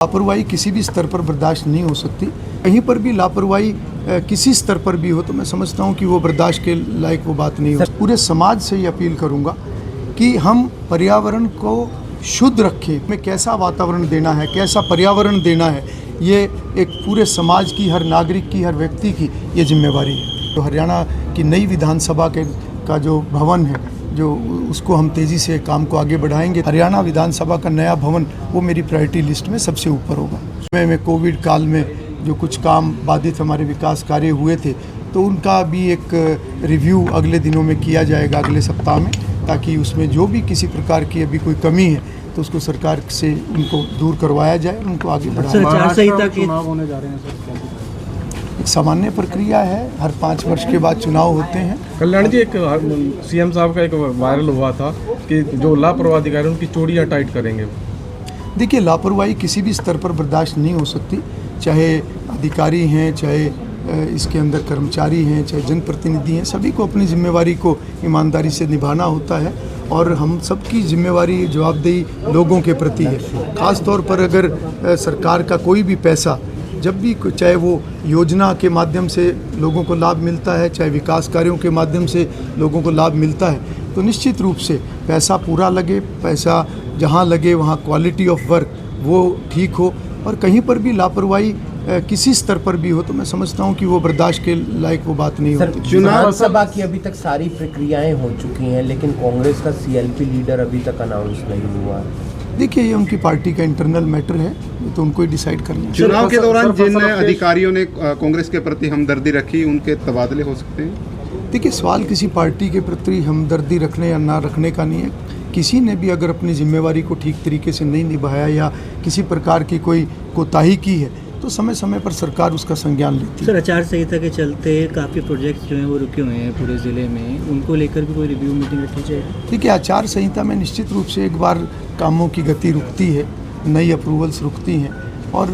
लापरवाही किसी भी स्तर पर बर्दाश्त नहीं हो सकती। कहीं पर भी लापरवाही किसी स्तर पर भी हो तो मैं समझता हूं कि वो बर्दाश्त के लायक वो बात नहीं हो। पूरे समाज से ये अपील करूंगा कि हम पर्यावरण को शुद्ध रखें। हमें कैसा वातावरण देना है, कैसा पर्यावरण देना है, ये एक पूरे समाज की, हर नागरिक की, हर व्यक्ति की ये जिम्मेवारी है। तो हरियाणा की नई विधानसभा का जो भवन है, जो उसको हम तेज़ी से काम को आगे बढ़ाएंगे। हरियाणा विधानसभा का नया भवन वो मेरी प्रायोरिटी लिस्ट में सबसे ऊपर होगा। में कोविड काल में जो कुछ काम बाधित हमारे विकास कार्य हुए थे तो उनका भी एक रिव्यू अगले दिनों में किया जाएगा, अगले सप्ताह में, ताकि उसमें जो भी किसी प्रकार की अभी कोई कमी है तो उसको सरकार से उनको दूर करवाया जाए और उनको आगे बढ़ाया जाए। चुनाव होने जा रहे हैं सर, एक सामान्य प्रक्रिया है, हर 5 वर्ष के बाद चुनाव होते हैं। कल्याण जी, एक सीएम साहब का एक वायरल हुआ था कि जो लापरवाही अधिकारी उनकी चोड़ियां टाइट करेंगे। देखिए, लापरवाही किसी भी स्तर पर बर्दाश्त नहीं हो सकती, चाहे अधिकारी हैं, चाहे इसके अंदर कर्मचारी हैं, चाहे जनप्रतिनिधि हैं, सभी को अपनी जिम्मेवारी को ईमानदारी से निभाना होता है और हम सबकी जिम्मेवारी, जवाबदेही लोगों के प्रति है। ख़ास तौर पर अगर सरकार का कोई भी पैसा, जब भी, चाहे वो योजना के माध्यम से लोगों को लाभ मिलता है, चाहे विकास कार्यों के माध्यम से लोगों को लाभ मिलता है, तो निश्चित रूप से पैसा पूरा लगे, पैसा जहाँ लगे वहाँ क्वालिटी ऑफ वर्क वो ठीक हो। और कहीं पर भी लापरवाही किसी स्तर पर भी हो तो मैं समझता हूँ कि वो बर्दाश्त के लायक वो बात नहीं होती। चुनाव सभा की अभी तक सारी प्रक्रियाएं हो चुकी हैं, लेकिन कांग्रेस का सीएलपी लीडर अभी तक अनाउंस नहीं हुआ। देखिए, ये उनकी पार्टी का इंटरनल मैटर है, तो उनको ही डिसाइड करना। चुनाव के दौरान जिन अधिकारियों ने कांग्रेस के प्रति हमदर्दी रखी, उनके तबादले हो सकते हैं। देखिए, सवाल किसी पार्टी के प्रति हमदर्दी रखने या ना रखने का नहीं है। किसी ने भी अगर अपनी जिम्मेवारी को ठीक तरीके से नहीं निभाया या किसी प्रकार की कोई कोताही की है तो समय समय पर सरकार उसका संज्ञान लेती है। सर, आचार संहिता के चलते काफ़ी प्रोजेक्ट्स जो हैं वो रुके हुए हैं पूरे ज़िले में, उनको लेकर भी कोई रिव्यू मीटिंग रखनी चाहिए? देखिए, आचार संहिता में निश्चित रूप से एक बार कामों की गति रुकती है, नई अप्रूवल्स रुकती हैं और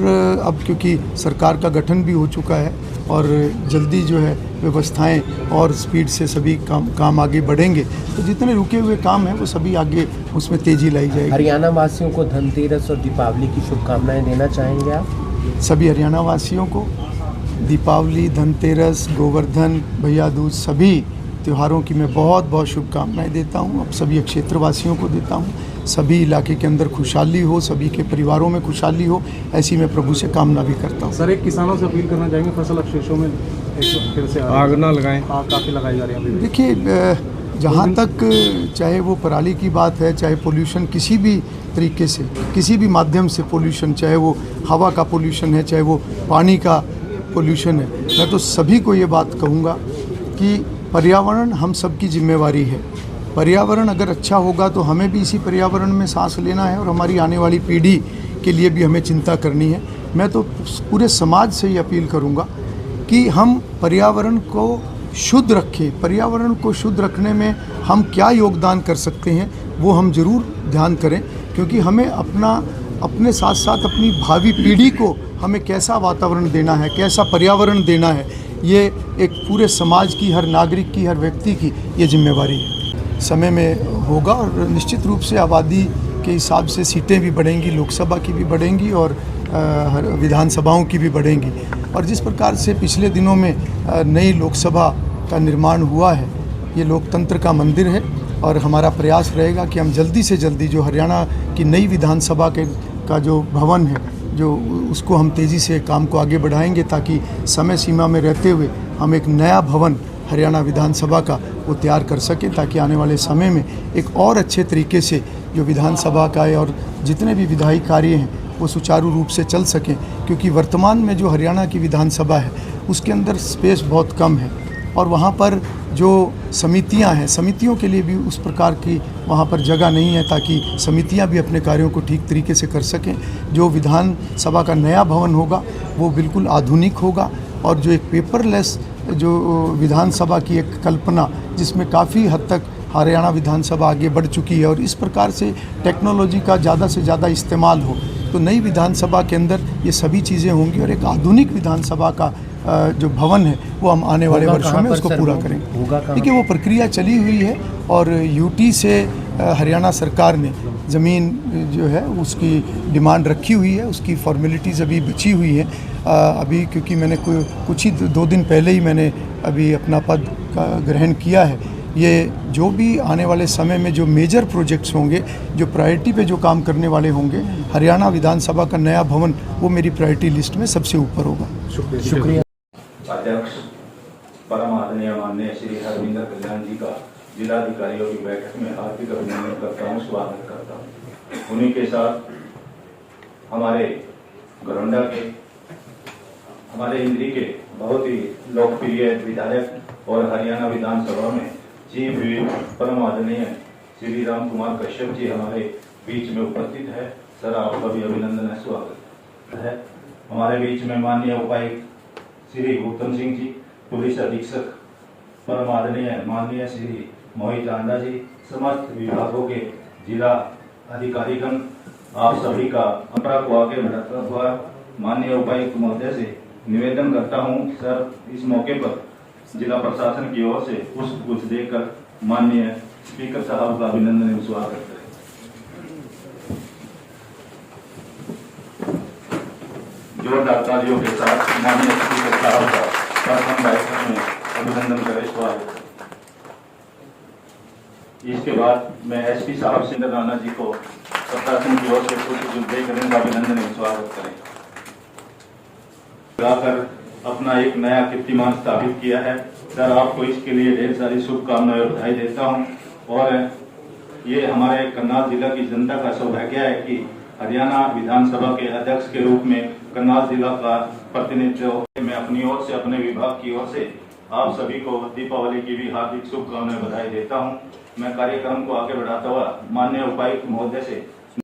अब क्योंकि सरकार का गठन भी हो चुका है और जल्दी जो है व्यवस्थाएं और स्पीड से सभी काम आगे बढ़ेंगे, तो जितने रुके हुए काम हैं वो सभी आगे उसमें तेज़ी लाई जाएगी। हरियाणा वासियों को धनतेरस और दीपावली की शुभकामनाएं देना चाहेंगे आप? सभी हरियाणा वासियों को दीपावली, धनतेरस, गोवर्धन, भैया दूज, सभी त्योहारों की मैं बहुत बहुत शुभकामनाएं देता हूं। अब सभी क्षेत्र वासियों को देता हूं, सभी इलाके के अंदर खुशहाली हो, सभी के परिवारों में खुशहाली हो, ऐसी मैं प्रभु से कामना भी करता हूं। सर, एक किसानों से अपील करना चाहेंगे, फसल अवशेषों में फिर से आग ना लगाएं, आग काफ़ी लगाई जा रही है। देखिए, जहाँ तक चाहे वो पराली की बात है, चाहे पोल्यूशन किसी भी तरीके से, किसी भी माध्यम से पोल्यूशन, चाहे वो हवा का पोल्यूशन है, चाहे वो पानी का पोल्यूशन है, मैं तो सभी को ये बात कहूँगा कि पर्यावरण हम सबकी जिम्मेवारी है। पर्यावरण अगर अच्छा होगा तो हमें भी इसी पर्यावरण में सांस लेना है और हमारी आने वाली पीढ़ी के लिए भी हमें चिंता करनी है। मैं तो पूरे समाज से ये अपील करूँगा कि हम पर्यावरण को शुद्ध रखें। पर्यावरण को शुद्ध रखने में हम क्या योगदान कर सकते हैं वो हम ज़रूर ध्यान करें, क्योंकि हमें अपने साथ साथ अपनी भावी पीढ़ी को हमें कैसा वातावरण देना है, कैसा पर्यावरण देना है, ये एक पूरे समाज की, हर नागरिक की, हर व्यक्ति की ये जिम्मेवारी है। समय में होगा और निश्चित रूप से आबादी के हिसाब से सीटें भी बढ़ेंगी, लोकसभा की भी बढ़ेंगी और विधानसभाओं की भी बढ़ेंगी। और जिस प्रकार से पिछले दिनों में नई लोकसभा का निर्माण हुआ है, ये लोकतंत्र का मंदिर है और हमारा प्रयास रहेगा कि हम जल्दी से जल्दी जो हरियाणा की नई विधानसभा का जो भवन है, जो उसको हम तेज़ी से काम को आगे बढ़ाएंगे ताकि समय सीमा में रहते हुए हम एक नया भवन हरियाणा विधानसभा का वो तैयार कर सकें, ताकि आने वाले समय में एक और अच्छे तरीके से जो विधानसभा का है और जितने भी विधायी कार्य हैं वो सुचारू रूप से चल सकें। क्योंकि वर्तमान में जो हरियाणा की विधानसभा है उसके अंदर स्पेस बहुत कम है और वहाँ पर जो समितियाँ हैं, समितियों के लिए भी उस प्रकार की वहाँ पर जगह नहीं है ताकि समितियाँ भी अपने कार्यों को ठीक तरीके से कर सकें। जो विधानसभा का नया भवन होगा वो बिल्कुल आधुनिक होगा और जो एक पेपरलेस जो विधानसभा की एक कल्पना, जिसमें काफ़ी हद तक हरियाणा विधानसभा आगे बढ़ चुकी है और इस प्रकार से टेक्नोलॉजी का ज़्यादा से ज़्यादा इस्तेमाल हो, तो नई विधानसभा के अंदर ये सभी चीज़ें होंगी और एक आधुनिक विधानसभा का जो भवन है वो हम आने वाले वर्षों में उसको पूरा करेंगे। देखिए, वो प्रक्रिया चली हुई है और यूटी से हरियाणा सरकार ने ज़मीन जो है उसकी डिमांड रखी हुई है, उसकी फॉर्मेलिटीज़ अभी बची हुई हैं। अभी क्योंकि मैंने कुछ ही 2 दिन पहले ही मैंने अभी अपना पद का ग्रहण किया है। ये जो भी आने वाले समय में जो मेजर प्रोजेक्ट्स होंगे, जो प्रायोरिटी पे जो काम करने वाले होंगे, हरियाणा विधानसभा का नया भवन वो मेरी प्रायोरिटी लिस्ट में सबसे ऊपर होगा। शुक्रिया। अध्यक्ष परम आदरणीय माननीय श्री हरविंदर कल्याण जी का जिलाधिकारियों की बैठक में हार्दिक अभिनंदन करता हूँ, स्वागत करता हूँ। उन्हीं के साथ हमारे घरौंडा के, हमारे इंद्री के बहुत ही लोकप्रिय विधायक और हरियाणा विधानसभा में चीफ व्हिप परम आदरणीय श्री राम कुमार कश्यप जी हमारे बीच में उपस्थित है। सर आपका भी अभिनंदन है, स्वागत है। हमारे बीच में माननीय उपायुक्त श्री गौतम सिंह जी, पुलिस अधीक्षक परम आदरणीय माननीय श्री मोहित आंडा जी, समस्त विभागों के जिला अधिकारीगण, आप सभी का परंपरा को आगे बढ़ाता हुआ माननीय उपायुक्त महोदय से निवेदन करता हूं, सर इस मौके पर जिला प्रशासन की ओर से पुष्प देकर माननीय स्पीकर साहब का अभिनंदन एवं स्वागत करें। जोरदार तालियों के साथ माननीय स्पीकर साहब का प्रथम कार्यक्रम में अभिनंदन करें, स्वागत करें। इसके बाद मैं एसपी साहब सिंह राणा जी को प्रशासन की ओर से पुष्प देकर इनका अभिनंदन एवं स्वागत करें। गाकर अपना एक नया कीर्तिमान स्थापित किया है। सर आपको इसके लिए ढेर सारी शुभकामनाएं और बधाई देता हूं। और ये हमारे करनाल जिला की जनता का सौभाग्य है कि हरियाणा विधानसभा के अध्यक्ष के रूप में करनाल जिला का प्रतिनिधित्व मैं अपनी ओर से, अपने विभाग की ओर से आप सभी को दीपावली की भी हार्दिक शुभकामनाएं बधाई देता हूं। मैं कार्यक्रम को आगे बढ़ाता हुआ माननीय उपायुक्त महोदय से